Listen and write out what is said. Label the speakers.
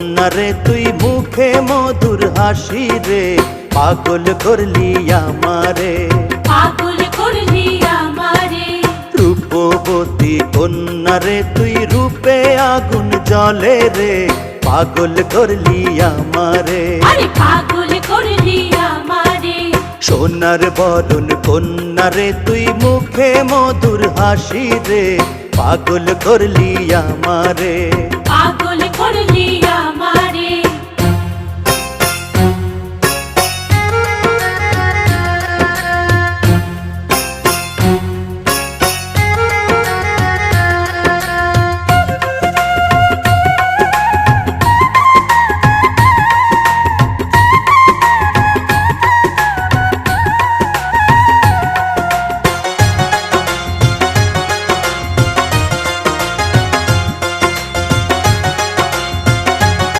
Speaker 1: নারে তুই মুখে মধুর হাসি রে, পাগল করলি আমারে,
Speaker 2: পাগল করলি আমারে।
Speaker 1: রূপবতী কন্যা রে তুই রূপে আগুন জ্বলে রে, পাগল করলি আমারে,
Speaker 2: আরে পাগল করলি আমারে।
Speaker 1: সোনার বরণ কন্যা রে তুই মুখে মধুর হাসি রে, পাগল করলি আমারে,
Speaker 2: পাগল করলি